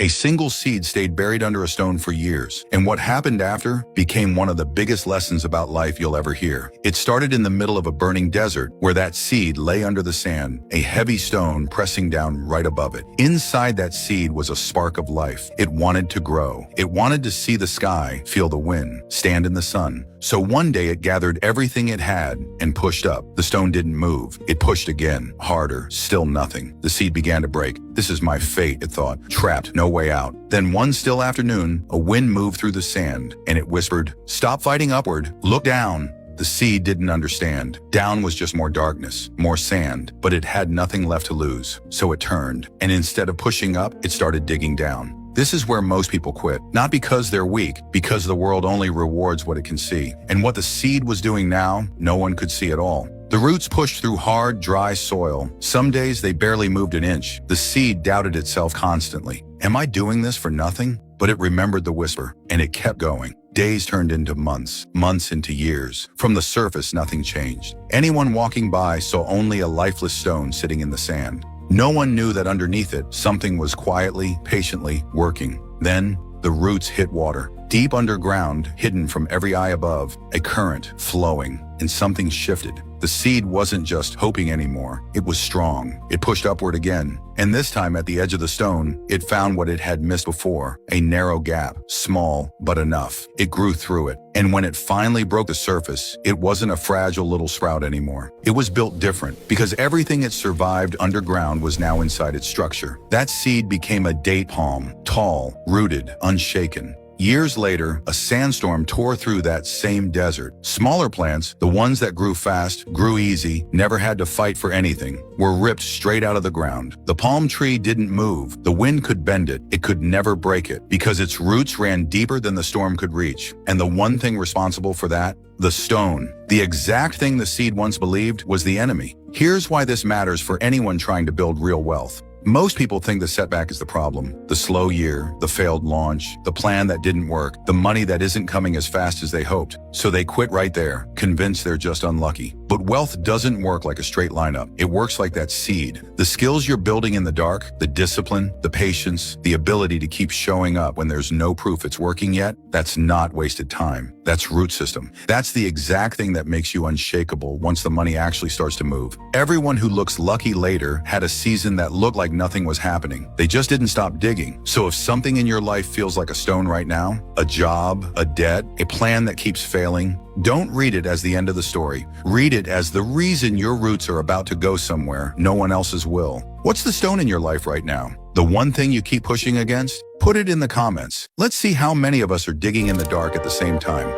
A single seed stayed buried under a stone for years, and what happened after became one of the biggest lessons about life you'll ever hear. It started in the middle of a burning desert, where that seed lay under the sand, a heavy stone pressing down right above it. Inside that seed was a spark of life. It wanted to grow. It wanted to see the sky, feel the wind, stand in the sun. So one day it gathered everything it had and pushed up. The stone didn't move. It pushed again, harder, still nothing. The seed began to break. This is my fate, it thought, trapped, no way out. Then one still afternoon, a wind moved through the sand, and it whispered, "Stop fighting upward, look down." The seed didn't understand. Down was just more darkness, more sand, but it had nothing left to lose. So it turned, and instead of pushing up, it started digging down. This is where most people quit, not because they're weak, because the world only rewards what it can see. And what the seed was doing now, no one could see at all. The roots pushed through hard, dry soil. Some days they barely moved an inch. The seed doubted itself constantly. Am I doing this for nothing? But it remembered the whisper, and it kept going. Days turned into months, months into years. From the surface, nothing changed. Anyone walking by saw only a lifeless stone sitting in the sand. No one knew that underneath it, something was quietly, patiently working. Then, the roots hit water. Deep underground, hidden from every eye above, a current flowing, and something shifted. The seed wasn't just hoping anymore. It was strong. It pushed upward again. And this time at the edge of the stone, it found what it had missed before, a narrow gap, small, but enough. It grew through it. And when it finally broke the surface, it wasn't a fragile little sprout anymore. It was built different, because everything it survived underground was now inside its structure. That seed became a date palm, tall, rooted, unshaken. Years later, a sandstorm tore through that same desert. Smaller plants, the ones that grew fast, grew easy, never had to fight for anything, were ripped straight out of the ground. The palm tree didn't move. The wind could bend it. It could never break it, because its roots ran deeper than the storm could reach. And the one thing responsible for that? The stone. The exact thing the seed once believed was the enemy. Here's why this matters for anyone trying to build real wealth. Most people think the setback is the problem. The slow year, the failed launch, the plan that didn't work, the money that isn't coming as fast as they hoped. So they quit right there, convinced they're just unlucky. But wealth doesn't work like a straight lineup. It works like that seed. The skills you're building in the dark, the discipline, the patience, the ability to keep showing up when there's no proof it's working yet, that's not wasted time. That's root system. That's the exact thing that makes you unshakable once the money actually starts to move. Everyone who looks lucky later had a season that looked like nothing was happening. They just didn't stop digging. So if something in your life feels like a stone right now, a job, a debt, a plan that keeps failing, don't read it as the end of the story. Read it as the reason your roots are about to go somewhere no one else's will. What's the stone in your life right now? The one thing you keep pushing against? Put it in the comments. Let's see how many of us are digging in the dark at the same time.